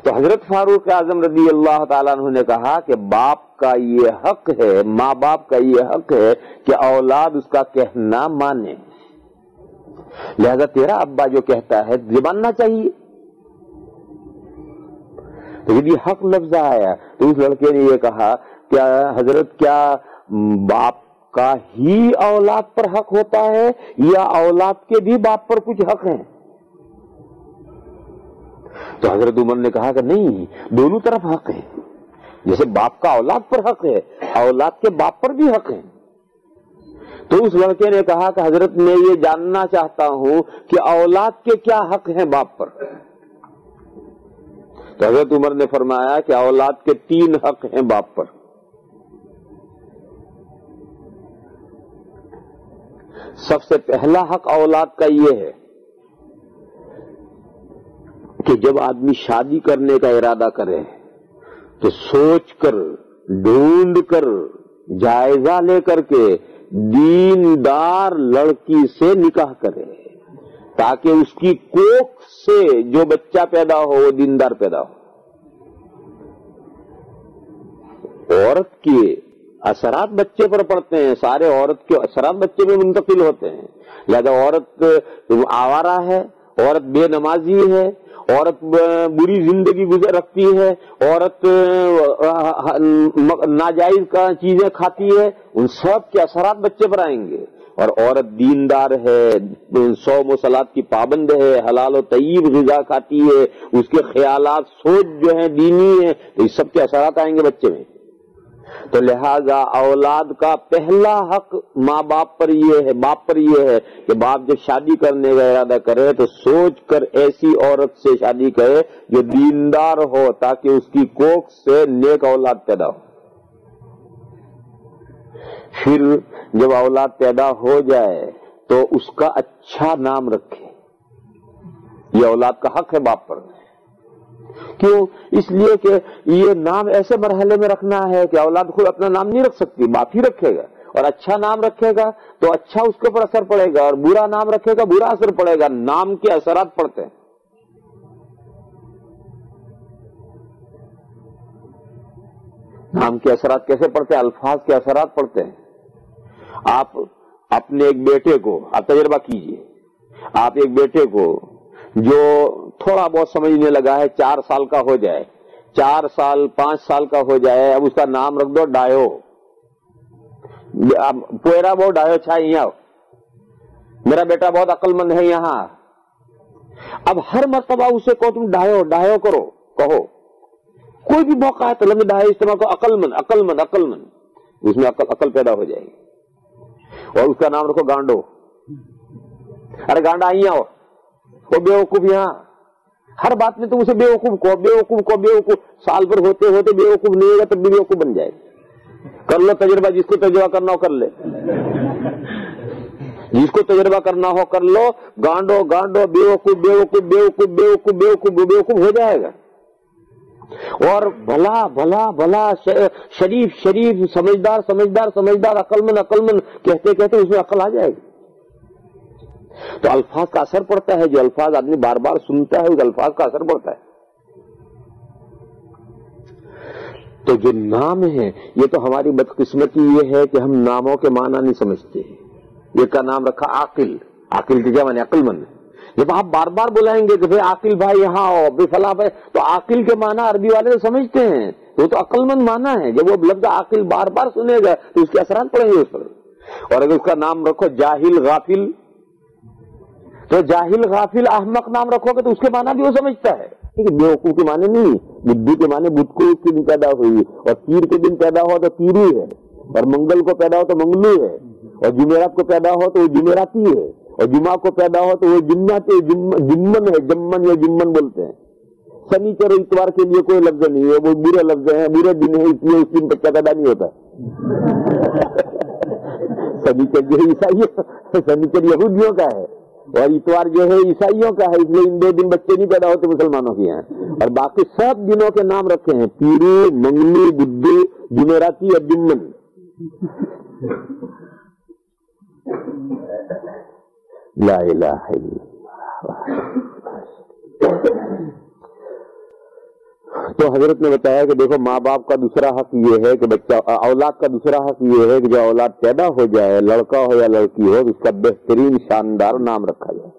تو حضرت فاروق اعظم رضی اللہ تعالیٰ عنہ نے کہا کہ باپ کا یہ حق ہے، ماں باپ کا یہ حق ہے کہ اولاد اس کا کہنا مانے، لہذا تیرا ابا جو کہتا ہے یہ ماننا چاہیے۔ تو یہ حق لفظ آیا تو اس لڑکے نے یہ کہا کہ حضرت کیا باپ کا ہی اولاد پر حق ہوتا ہے یا اولاد کے بھی باپ پر کچھ حق ہیں؟ تو حضرت عمر نے کہا کہ نہیں، دونوں طرف حق ہے، جیسے باپ کا اولاد پر حق ہے، اولاد کے باپ پر بھی حق ہے۔ تو اس لڑکے نے کہا کہ حضرت میں یہ جاننا چاہتا ہوں کہ اولاد کے کیا حق ہیں باپ پر؟ تو حضرت عمر نے فرمایا کہ اولاد کے 3 حق ہیں باپ پر۔ سب سے پہلا حق اولاد کا یہ ہے کہ جب آدمی شادی کرنے کا ارادہ کرے تو سوچ کر، ڈھونڈ کر، جائزہ لے کر کے دیندار لڑکی سے نکاح کرے تاکہ اس کی کوکھ سے جو بچہ پیدا ہو وہ دیندار پیدا ہو۔ عورت کے اثرات بچے پر پڑتے ہیں، سارے عورت کے اثرات بچے میں منتقل ہوتے ہیں، لہذا عورت آوارہ ہے، عورت بے نمازی ہے، عورت بری زندگی گزر رکھتی ہے، عورت ناجائز کا چیزیں کھاتی ہے، ان سب کے اثرات بچے پر آئیں گے۔ اور عورت دیندار ہے، صوم و صلاۃ کی پابند ہے، حلال و طیب غذا کھاتی ہے، اس کے خیالات سوچ جو ہیں دینی ہے، تو اس سب کے اثرات آئیں گے بچے میں۔ تو لہذا اولاد کا پہلا حق ماں باپ پر یہ ہے، باپ پر یہ ہے کہ باپ جب شادی کرنے کا ارادہ کرے تو سوچ کر ایسی عورت سے شادی کرے جو دیندار ہو تاکہ اس کی کوکھ سے نیک اولاد پیدا ہو۔ پھر جب اولاد پیدا ہو جائے تو اس کا اچھا نام رکھے، یہ اولاد کا حق ہے باپ پر۔ کیوں؟ اس لیے کہ یہ نام ایسے مرحلے میں رکھنا ہے کہ اولاد خود اپنا نام نہیں رکھ سکتی، باپ ہی رکھے گا، اور اچھا نام رکھے گا تو اچھا اس کے اوپر اثر پڑے گا، اور برا نام رکھے گا برا اثر پڑے گا۔ نام کے اثرات پڑتے ہیں۔ نام کے اثرات کیسے پڑتے ہیں؟ الفاظ کے اثرات پڑتے ہیں۔ آپ اپنے ایک بیٹے کو، آپ تجربہ کیجئے، آپ ایک بیٹے کو جو تھوڑا بہت سمجھنے لگا ہے، 4 سال کا ہو جائے، 4 سال 5 سال کا ہو جائے، اب اس کا نام رکھ دو ڈایو، پویرا بہت ڈایو چھائی یہاں، میرا بیٹا بہت عقل مند ہے یہاں۔ اب ہر مرتبہ اسے کہو تم ڈایو ڈایو کرو، کہو کوئی بھی موقع ہے تو لفظ ڈایو استعمال کرو، عقل مند عقل مند عقل مند، اس میں عقل پیدا ہو جائے گی۔ اور اس کا نام رکھو گانڈو، ارے گانڈا آئی آؤ، وہ بے وقوف، یہاں ہر بات میں تم اسے بے وقوف کو بے وقوف کو بے وقوف، سال بھر ہوتے ہوتے بے وقوف نہیں ہوگا تب بھی بے وقوف بن جائے گا۔ کر لو تجربہ، جس کو تجربہ کرنا ہو کر لے، جس کو تجربہ کرنا ہو کر لو، گانڈو گانڈو بے وقوف بے وقوف بے وقوف بے وقوف بے وقوف بے وقوف ہو جائے گا۔ اور بھلا بھلا بھلا، شریف شریف، سمجھدار سمجھدار سمجھدار، عقل مند کہتے کہتے اس میں عقل آ جائے گی۔ تو الفاظ کا اثر پڑتا ہے، جو الفاظ آدمی بار بار سنتا ہے اس الفاظ کا اثر پڑتا ہے۔ تو جو نام ہے، یہ تو ہماری بدقسمتی یہ ہے کہ ہم ناموں کے معنی نہیں سمجھتے۔ یہ کا نام رکھا عاقل، عاقل کی کیا معنی؟ عقل مند۔ جب آپ بار بار بلائیں گے کہ بھائی عاقل بھائی یہاں آؤ، بے فلاں بھائی، تو عاقل کے معنی عربی والے تو سمجھتے ہیں، وہ تو عقل مند معنی ہے۔ جب وہ لفظ عاقل بار بار سنے گا تو اس کے اثرات پڑیں گے اس پر۔ اور اگر اس کا نام رکھو جاہل غافل، تو جاہل غافل احمق نام رکھو گے تو اس کے معنی بھی وہ سمجھتا ہے۔ بے وقوف کے معنی نہیں، بدھو کے معنی بدھ کو اس دن پیدا ہوئی، اور پیر کے دن پیدا ہوا تو پیری ہے، اور منگل کو پیدا ہو تو منگلو ہے، اور جمعرات کو پیدا ہو تو وہ جمعراتی ہے، اور جمعہ کو پیدا ہو تو وہ جمعاتی جمن ہے، جمن یا جمن بولتے ہیں۔ سنیچر اور اتوار کے لیے کوئی لفظ نہیں ہے، وہ برے لفظ ہیں، برے دن ہے، اس لیے اس دن بچہ پیدا نہیں ہوتا۔ سنیچر جو عیسائی، سنیچر یہودیوں کا ہے، اور اتوار جو ہے عیسائیوں کا ہے، اس لیے ان 2 دن بچے نہیں پیدا ہوتے مسلمانوں کے یہاں۔ اور باقی سب دنوں کے نام رکھے ہیں، پیرو، منگلو، بدھو، جمعراتی اور جمن۔ لا الہ الا اللہ۔ تو حضرت نے بتایا کہ دیکھو ماں باپ کا دوسرا حق یہ ہے کہ بچہ اولاد کا دوسرا حق یہ ہے کہ جو اولاد پیدا ہو جائے، لڑکا ہو یا لڑکی ہو، اس کا بہترین شاندار نام رکھا جائے۔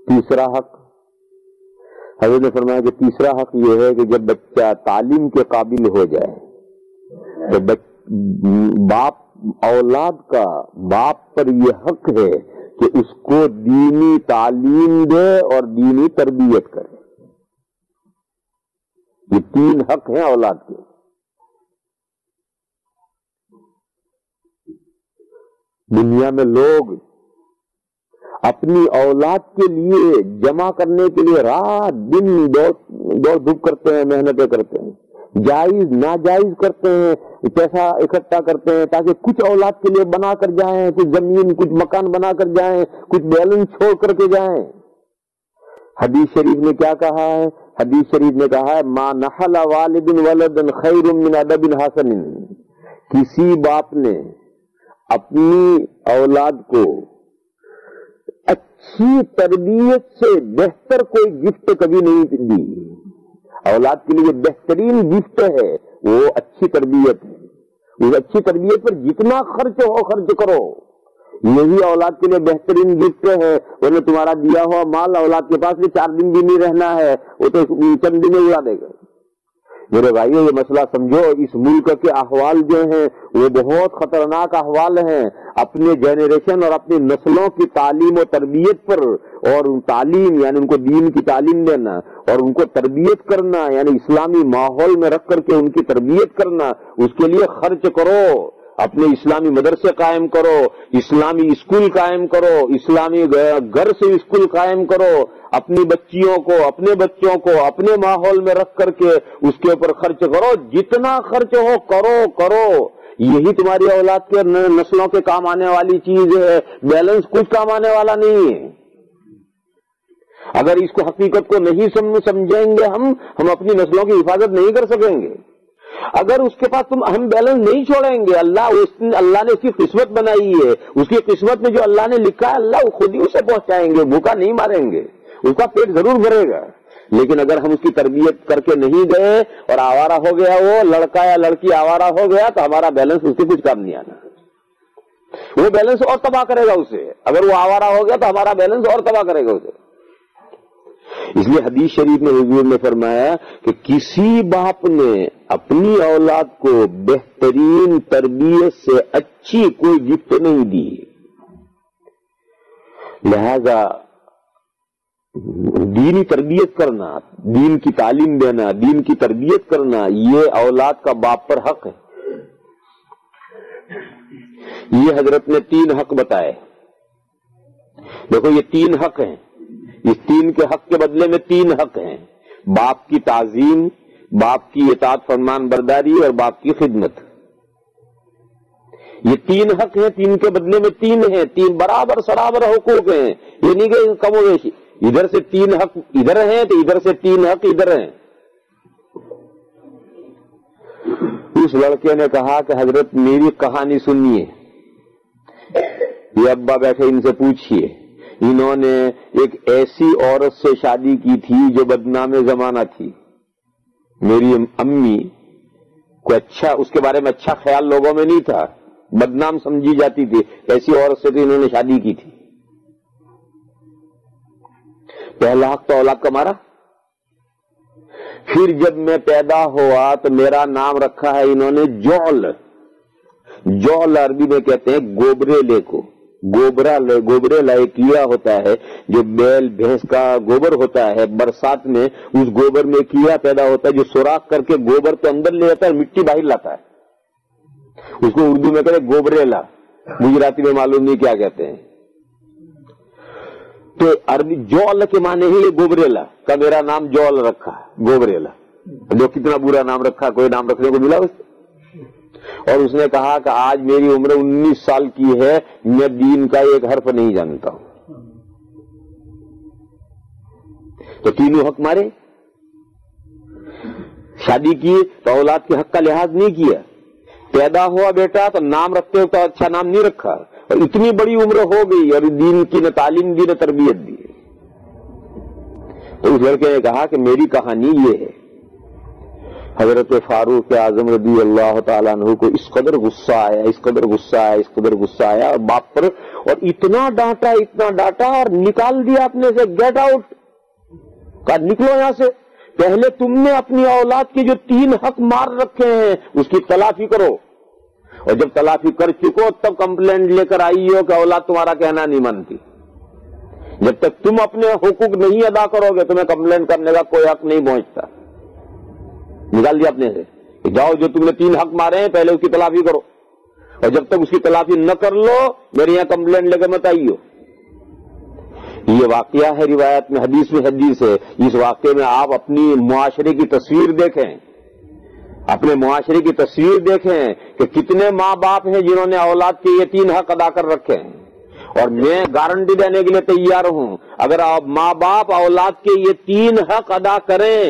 تیسرا حق حضرت نے فرمایا کہ تیسرا حق یہ ہے کہ جب بچہ تعلیم کے قابل ہو جائے تو باپ اولاد کا باپ پر یہ حق ہے کہ اس کو دینی تعلیم دے اور دینی تربیت کرے۔ یہ تین حق ہیں اولاد کے۔ دنیا میں لوگ اپنی اولاد کے لیے جمع کرنے کے لیے رات دن دوڑ دھوپ کرتے ہیں، محنتیں کرتے ہیں، جائز ناجائز کرتے ہیں، پیسہ اکٹھا کرتے ہیں تاکہ کچھ اولاد کے لیے بنا کر جائیں، کچھ زمین کچھ مکان بنا کر جائیں، کچھ بیلنس چھوڑ کر کے جائیں۔ حدیث شریف نے کیا کہا ہے؟ حدیث شریف نے کہا ہے ما نحل والد ولدا خیر من ادب حسن۔ کسی باپ نے اپنی اولاد کو اچھی تربیت سے بہتر کوئی گفٹ کبھی نہیں دی۔ اولاد کے لیے بہترین گفٹ ہے وہ اچھی تربیت ہے۔ اس اچھی تربیت پر جتنا خرچ ہو خرچ کرو، یہی اولاد کے لیے بہترین گفٹ ہے۔ ورنہ تمہارا دیا ہوا مال اولاد کے پاس بھی 4 دن بھی نہیں رہنا ہے، وہ تو چند دن میں اڑا دے گا۔ میرے بھائیو یہ مسئلہ سمجھو، اس ملک کے احوال جو ہیں وہ بہت خطرناک احوال ہیں۔ اپنے جنریشن اور اپنی نسلوں کی تعلیم و تربیت پر، اور تعلیم یعنی ان کو دین کی تعلیم دینا اور ان کو تربیت کرنا یعنی اسلامی ماحول میں رکھ کر کے ان کی تربیت کرنا، اس کے لیے خرچ کرو۔ اپنے اسلامی مدرسے قائم کرو، اسلامی اسکول قائم کرو، اسلامی گھر سے اسکول قائم کرو، اپنی بچیوں کو اپنے بچوں کو اپنے ماحول میں رکھ کر کے اس کے اوپر خرچ کرو۔ جتنا خرچ ہو کرو، یہی تمہاری اولاد کے نسلوں کے کام آنے والی چیز ہے۔ بیلنس کچھ کام آنے والا نہیں ہے۔ اگر اس کو حقیقت کو نہیں سمجھیں گے ہم اپنی نسلوں کی حفاظت نہیں کر سکیں گے۔ اگر اس کے پاس ہم بیلنس نہیں چھوڑیں گے، اللہ نے اس کی قسمت بنائی ہے، اس کی قسمت میں جو اللہ نے لکھا ہے اللہ خود ہی اسے پہنچائیں گے، بھوکا نہیں ماریں گے، اس کا پیٹ ضرور بھرے گا۔ لیکن اگر ہم اس کی تربیت کر کے نہیں گئے اور آوارہ ہو گیا، وہ لڑکا یا لڑکی آوارہ ہو گیا، تو ہمارا بیلنس اس سے کچھ کام نہیں آنا، وہ بیلنس اور تباہ کرے گا اسے۔ اگر وہ آوارہ ہو گیا تو ہمارا بیلنس اور تباہ کرے گا اسے۔ اس لیے حدیث شریف میں حضور نے فرمایا کہ کسی باپ نے اپنی اولاد کو بہترین تربیت سے اچھی کوئی گفٹ نہیں دی، لہذا دینی تربیت کرنا، دین کی تعلیم دینا، دین کی تربیت کرنا، یہ اولاد کا باپ پر حق ہے۔ یہ حضرت نے 3 حق بتائے۔ دیکھو یہ 3 حق ہیں، اس 3 کے حق کے بدلے میں 3 حق ہیں: باپ کی تعظیم، باپ کی اطاعت فرمان برداری اور باپ کی خدمت۔ یہ 3 حق ہیں، 3 کے بدلے میں 3 ہیں، 3 برابر سرابر حقوق ہیں۔ یہ نہیں کہ کم و بیشی، ادھر سے 3 حق ادھر ہیں تو ادھر سے 3 حق ادھر ہیں۔ اس لڑکے نے کہا کہ حضرت میری کہانی سنیے، یہ ابا بیٹھے ان سے پوچھئے، انہوں نے ایک ایسی عورت سے شادی کی تھی جو بدنام زمانہ تھی۔ میری امی کو اس کے بارے میں اچھا خیال لوگوں میں نہیں تھا، بدنام سمجھی جاتی تھی، ایسی عورت سے تو انہوں نے شادی کی تھی۔ پہلا حق تو اولاد کا مارا۔ پھر جب میں پیدا ہوا تو میرا نام رکھا ہے انہوں نے جول عربی میں کہتے ہیں گوبریلے کو۔ گوبریلا ایک کیڑا ہوتا ہے جو بیل بھینس کا گوبر ہوتا ہے، برسات میں اس گوبر میں کیڑا پیدا ہوتا ہے جو سوراخ کر کے گوبر تو اندر لے جاتا ہے اور مٹی باہر لاتا ہے، اس کو اردو میں کہتے ہیں گوبریلا، گجراتی میں معلوم نہیں کیا کہتے ہیں۔ تو عربی جول کے معنی ہی یہ گوبریلا کا میرا نام جول رکھا، گوبریلا۔ جو کتنا برا نام رکھا، کوئی نام رکھنے کو ملا اس سے؟ اور اس نے کہا کہ آج میری عمر 19 سال کی ہے، میں دین کا ایک حرف نہیں جانتا ہوں۔ تو 3 حق مارے، شادی کی تو اولاد کے حق کا لحاظ نہیں کیا، پیدا ہوا بیٹا تو نام رکھتے ہو تو اچھا نام نہیں رکھا، اور اتنی بڑی عمر ہو گئی اور دین کی نہ تعلیم دی نہ تربیت دی۔ تو اس لڑکے نے کہا کہ میری کہانی یہ ہے، حضرت فاروق اعظم رضی اللہ تعالیٰ عنہ کو اس قدر غصہ آیا، اس قدر غصہ آیا، اس قدر غصہ آیا اور باپ پر، اور اتنا ڈانٹا اور نکال دیا اپنے سے، گیٹ آؤٹ، کہا نکلو یہاں سے، پہلے تم نے اپنی اولاد کے جو 3 حق مار رکھے ہیں اس کی تلافی کرو، اور جب تلافی کر چکو تب کمپلینٹ لے کر آئی ہو کہ اولاد تمہارا کہنا نہیں مانتی۔ جب تک تم اپنے حقوق نہیں ادا کرو گے تمہیں کمپلینٹ کرنے کا کوئی حق نہیں پہنچتا۔ نکال دیا اپنے سے، جاؤ جو تم نے 3 حق مارے ہیں پہلے اس کی تلافی کرو، اور جب تک اس کی تلافی نہ کر لو میرے یہاں کمپلینٹ لے کے مت آئیو۔ یہ واقعہ ہے، روایت میں، حدیث میں حدیث ہے۔ اس واقعے میں آپ اپنی معاشرے کی تصویر دیکھیں، اپنے معاشرے کی تصویر دیکھیں کہ کتنے ماں باپ ہیں جنہوں نے اولاد کے یہ 3 حق ادا کر رکھے ہیں، اور میں گارنٹی دینے کے لیے تیار ہوں اگر ماں باپ اولاد کے یہ 3 حق ادا کریں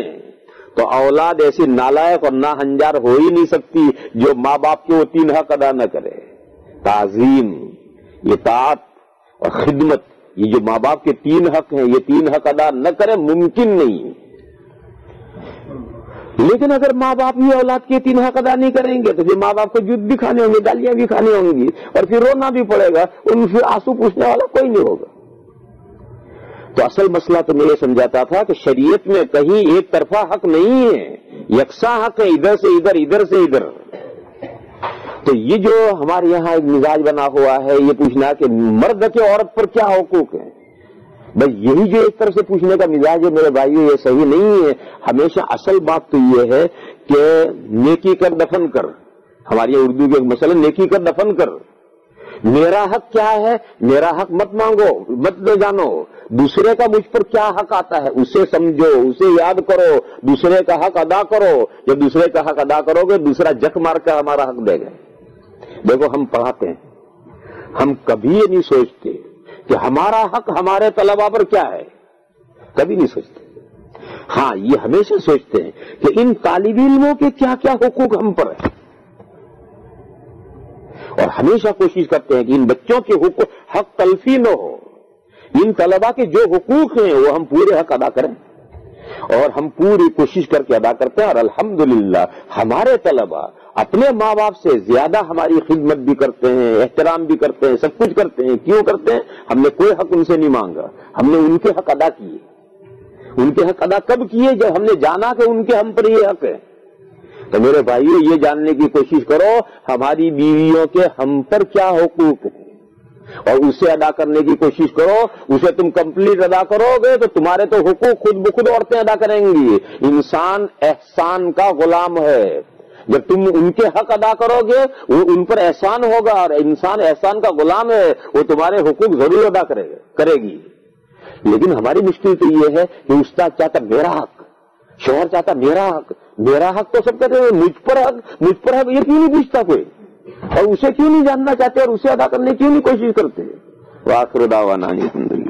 تو اولاد ایسی نالائق اور ناہنجار ہو ہی نہیں سکتی جو ماں باپ کے وہ 3 حق ادا نہ کرے۔ تعظیم، اطاعت اور خدمت، یہ جو ماں باپ کے 3 حق ہیں یہ 3 حق ادا نہ کرے ممکن نہیں۔ لیکن اگر ماں باپ ہی اولاد کے 3 حق ادا نہیں کریں گے تو پھر ماں باپ کو جوت بھی کھانے ہوں گے، گالیاں بھی کھانی ہوں گی، اور پھر رونا بھی پڑے گا، ان سے آنسو پوچھنے والا کوئی نہیں ہوگا۔ تو اصل مسئلہ تو میں یہ سمجھاتا تھا کہ شریعت میں کہیں ایک طرفہ حق نہیں ہے، یکساں حق ہے، ادھر سے ادھر، ادھر سے ادھر۔ تو یہ جو ہمارے یہاں ایک مزاج بنا ہوا ہے یہ پوچھنا کہ مرد کے عورت پر کیا حقوق ہیں، بس یہی جو ایک طرف سے پوچھنے کا مزاج ہے میرے بھائیو یہ صحیح نہیں ہے۔ ہمیشہ اصل بات تو یہ ہے کہ نیکی کر دفن کر، ہماری اردو کے ایک مسئلہ نیکی کر دفن کر۔ میرا حق کیا ہے، میرا حق مت مانگو، مت لے جانو، دوسرے کا مجھ پر کیا حق آتا ہے اسے سمجھو، اسے یاد کرو، دوسرے کا حق ادا کرو۔ جب دوسرے کا حق ادا کرو گے دوسرا جک مار کر ہمارا حق دے گا۔ دیکھو ہم پڑھاتے ہیں، ہم کبھی یہ نہیں سوچتے کہ ہمارا حق ہمارے طلباء پر کیا ہے، کبھی نہیں سوچتے۔ ہاں یہ ہمیشہ سوچتے ہیں کہ ان طالب علموں کے کیا کیا حقوق ہم پر ہیں، اور ہمیشہ کوشش کرتے ہیں کہ ان بچوں کے حق تلفی نہ ہو، ان طلباء کے جو حقوق ہیں وہ ہم پورے حق ادا کریں، اور ہم پوری کوشش کر کے ادا کرتے ہیں۔ اور الحمدللہ ہمارے طلباء اپنے ماں باپ سے زیادہ ہماری خدمت بھی کرتے ہیں، احترام بھی کرتے ہیں، سب کچھ کرتے ہیں۔ کیوں کرتے ہیں؟ ہم نے کوئی حق ان سے نہیں مانگا، ہم نے ان کے حق ادا کیے۔ ان کے حق ادا کب کیے؟ جب ہم نے جانا کہ ان کے ہم پر یہ حق ہے۔ تو میرے بھائیو یہ جاننے کی کوشش کرو ہماری بیویوں کے ہم پر کیا حقوق ہیں، اور اسے ادا کرنے کی کوشش کرو۔ اسے تم کمپلیٹ ادا کرو گے تو تمہارے تو حقوق خود بخود عورتیں ادا کریں گی۔ انسان احسان کا غلام ہے، جب تم ان کے حق ادا کرو گے وہ ان پر احسان ہوگا، اور انسان احسان کا غلام ہے، وہ تمہارے حقوق ضرور ادا کرے گی۔ لیکن ہماری مشکل تو یہ ہے کہ استاد چاہتا میرا حق، شوہر چاہتا میرا حق، میرا حق تو سب کہتے ہیں مجھ پر حق یہ کیوں نہیں پوچھتا کوئی، اور اسے کیوں نہیں جاننا چاہتے اور اسے ادا کرنے کیوں نہیں کوشش کرتے۔ وآخر دعوانا الحمدللہ۔